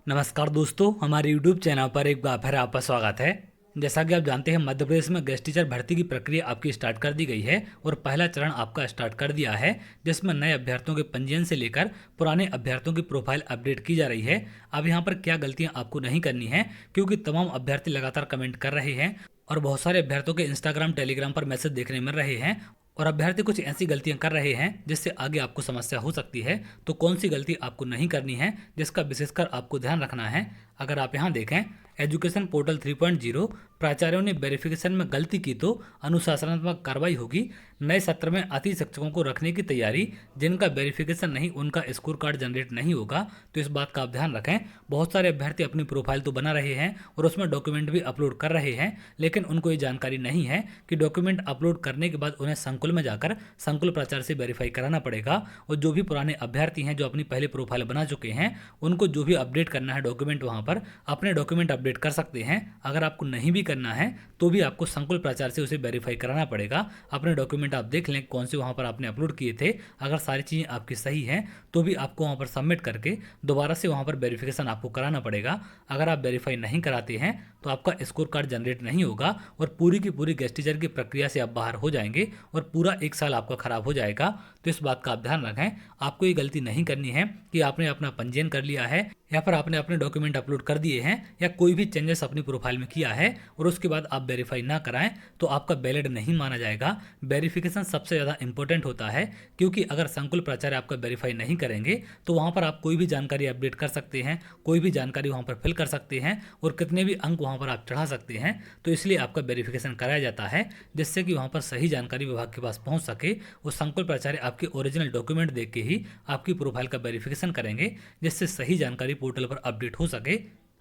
नमस्कार दोस्तों, हमारे YouTube चैनल पर एक बार फिर आपका स्वागत है। जैसा कि आप जानते हैं, मध्य प्रदेश में गेस्ट टीचर भर्ती की प्रक्रिया आपकी स्टार्ट कर दी गई है और पहला चरण आपका स्टार्ट कर दिया है, जिसमें नए अभ्यर्थियों के पंजीयन से लेकर पुराने अभ्यर्थियों की प्रोफाइल अपडेट की जा रही है। अब यहाँ पर क्या गलतियाँ आपको नहीं करनी है, क्योंकि तमाम अभ्यर्थी लगातार कमेंट कर रहे हैं और बहुत सारे अभ्यर्थियों के इंस्टाग्राम टेलीग्राम पर मैसेज देखने मिल रहे हैं और अभ्यर्थी कुछ ऐसी गलतियां कर रहे हैं जिससे आगे आपको समस्या हो सकती है। तो कौन सी गलती आपको नहीं करनी है, जिसका विशेषकर आपको ध्यान रखना है। अगर आप यहाँ देखें, एजुकेशन पोर्टल 3.0 प्राचार्यों ने वेरिफिकेशन में गलती की तो अनुशासनात्मक कार्रवाई होगी। नए सत्र में अति शिक्षकों को रखने की तैयारी, जिनका वेरिफिकेशन नहीं उनका स्कोर कार्ड जनरेट नहीं होगा, तो इस बात का आप ध्यान रखें। बहुत सारे अभ्यर्थी अपनी प्रोफाइल तो बना रहे हैं और उसमें डॉक्यूमेंट भी अपलोड कर रहे हैं, लेकिन उनको ये जानकारी नहीं है कि डॉक्यूमेंट अपलोड करने के बाद उन्हें संकुल में जाकर संकुल प्राचार्य से वेरीफाई कराना पड़ेगा। और जो भी पुराने अभ्यर्थी हैं जो अपनी पहले प्रोफाइल बना चुके हैं, उनको जो भी अपडेट करना है डॉक्यूमेंट, वहां पर अपने डॉक्यूमेंट अपडेट कर सकते हैं। अगर आपको नहीं भी करना है तो भी आपको संकुल प्राचार्य से उसे वेरीफाई कराना पड़ेगा। अपने डॉक्यूमेंट आप देख लें कौन से वहां पर आपने अपलोड किए थे। अगर सारी चीज़ें आपकी सही हैं तो भी आपको वहां पर सबमिट करके दोबारा से वहां पर वेरिफिकेशन आपको कराना पड़ेगा। अगर आप वेरीफाई नहीं कराते हैं तो आपका स्कोर कार्ड जनरेट नहीं होगा और पूरी की पूरी गेस्ट टीचर की प्रक्रिया से आप बाहर हो जाएंगे और पूरा एक साल आपका खराब हो जाएगा। तो इस बात का आप ध्यान रखें। आपको ये गलती नहीं करनी है कि आपने अपना पंजीयन कर लिया है या फिर आपने अपने डॉक्यूमेंट अपलोड कर दिए हैं या कोई भी चेंजेस अपनी प्रोफाइल में किया है और उसके बाद आप वेरीफाई ना कराएं तो आपका वैलिड नहीं माना जाएगा। वेरिफिकेशन सबसे ज़्यादा इंपॉर्टेंट होता है, क्योंकि अगर संकुल प्राचार्य आपका वेरीफाई नहीं करेंगे तो वहाँ पर आप कोई भी जानकारी अपडेट कर सकते हैं, कोई भी जानकारी वहाँ पर फिल कर सकते हैं और कितने भी अंक वहाँ पर आप चढ़ा सकते हैं। तो इसलिए आपका वेरिफिकेशन कराया जाता है, जिससे कि वहाँ पर सही जानकारी विभाग के पास पहुँच सके और संकुल प्राचार्य आपके ओरिजिनल डॉक्यूमेंट देख के ही आपकी प्रोफाइल का वेरिफिकेशन करेंगे, जिससे सही जानकारी पोर्टल पर अपडेट हो सके।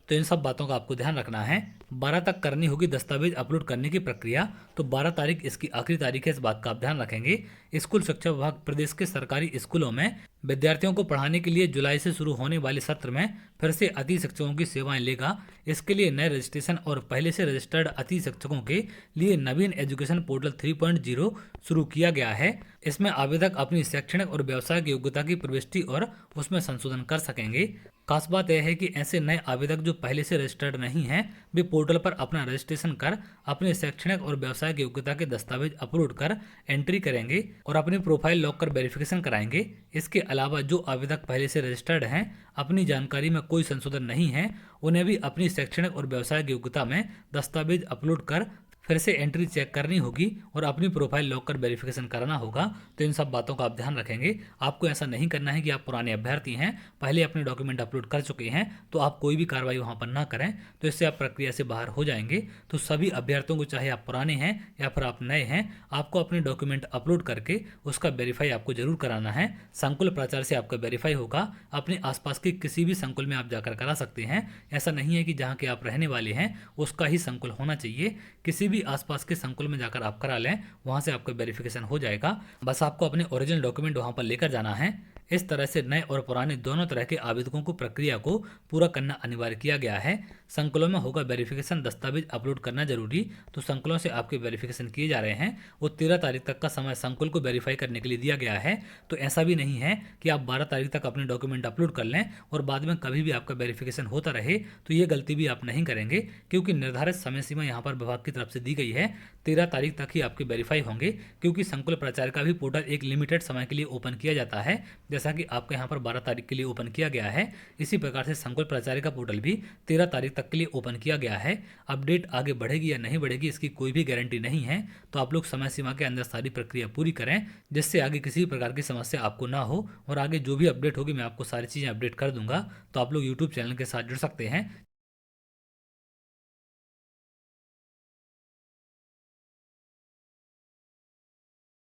तो इन सब बातों का आपको ध्यान रखना है। 12 तक करनी होगी दस्तावेज अपलोड करने की प्रक्रिया, तो 12 तारीख इसकी आखिरी तारीख है, इस बात का आप ध्यान रखेंगे। स्कूल शिक्षा विभाग प्रदेश के सरकारी स्कूलों में विद्यार्थियों को पढ़ाने के लिए जुलाई से शुरू होने वाले सत्र में फिर से अति शिक्षकों की सेवाएं लेगा। इसके लिए नए रजिस्ट्रेशन और पहले से रजिस्टर्ड अति शिक्षकों के लिए नवीन एजुकेशन पोर्टल 3.0 शुरू किया गया है। इसमें आवेदक अपनी शैक्षणिक और व्यावसायिक योग्यता की प्रविष्टि और उसमें संशोधन कर सकेंगे। खास बात यह है कि ऐसे नए आवेदक जो पहले से रजिस्टर्ड नहीं हैं, वे पोर्टल पर अपना रजिस्ट्रेशन कर अपने शैक्षणिक और व्यावसायिक योग्यता के दस्तावेज अपलोड कर एंट्री करेंगे और अपनी प्रोफाइल लॉक कर वेरिफिकेशन कराएंगे। इसके अलावा जो आवेदक पहले से रजिस्टर्ड हैं, अपनी जानकारी में कोई संशोधन नहीं है, उन्हें भी अपनी शैक्षणिक और व्यावसायिक योग्यता में दस्तावेज अपलोड कर फिर से एंट्री चेक करनी होगी और अपनी प्रोफाइल लॉक कर वेरिफिकेशन कराना होगा। तो इन सब बातों का आप ध्यान रखेंगे। आपको ऐसा नहीं करना है कि आप पुराने अभ्यर्थी हैं, पहले अपने डॉक्यूमेंट अपलोड कर चुके हैं, तो आप कोई भी कार्रवाई वहां पर ना करें, तो इससे आप प्रक्रिया से बाहर हो जाएंगे। तो सभी अभ्यर्थियों को, चाहे आप पुराने हैं या फिर आप नए हैं, आपको अपने डॉक्यूमेंट अपलोड करके उसका वेरीफाई आपको जरूर कराना है। संकुल प्राचार्य से आपका वेरीफाई होगा। अपने आसपास के किसी भी संकुल में आप जाकर करा सकते हैं। ऐसा नहीं है कि जहाँ के आप रहने वाले हैं उसका ही संकुल होना चाहिए। किसी भी आसपास के संकुल में जाकर आप करा लें, वहां से आपका वेरिफिकेशन हो जाएगा। बस आपको अपने ओरिजिनल डॉक्यूमेंट वहां पर लेकर जाना है। इस तरह से नए और पुराने दोनों तरह के आवेदकों को प्रक्रिया को पूरा करना अनिवार्य किया गया है। संकुलों में होगा वेरिफिकेशन, दस्तावेज अपलोड करना जरूरी। तो संकुलों से आपके वेरिफिकेशन किए जा रहे हैं। वो 13 तारीख तक का समय संकुल को वेरीफाई करने के लिए दिया गया है। तो ऐसा भी नहीं है कि आप 12 तारीख तक अपने डॉक्यूमेंट अपलोड कर लें और बाद में कभी भी आपका वेरिफिकेशन होता रहे। तो ये गलती भी आप नहीं करेंगे, क्योंकि निर्धारित समय सीमा यहाँ पर विभाग की तरफ से दी गई है। 13 तारीख तक ही आपके वेरीफाई होंगे, क्योंकि संकुल प्राचार्य का भी पोर्टल एक लिमिटेड समय के लिए ओपन किया जाता है, जैसा कि आपका यहाँ पर 12 तारीख के लिए ओपन किया गया है। इसी प्रकार से संकुल प्राचार्य का पोर्टल भी 13 तारीख तक के लिए ओपन किया गया है। अपडेट आगे बढ़ेगी या नहीं बढ़ेगी इसकी कोई भी गारंटी नहीं है। तो आप लोग समय सीमा के अंदर सारी प्रक्रिया पूरी करें, जिससे आगे किसी प्रकार की समस्या आपको ना हो। और आगे जो भी अपडेट होगी मैं आपको सारी चीज़ें अपडेट कर दूंगा। तो आप लोग यूट्यूब चैनल के साथ जुड़ सकते हैं।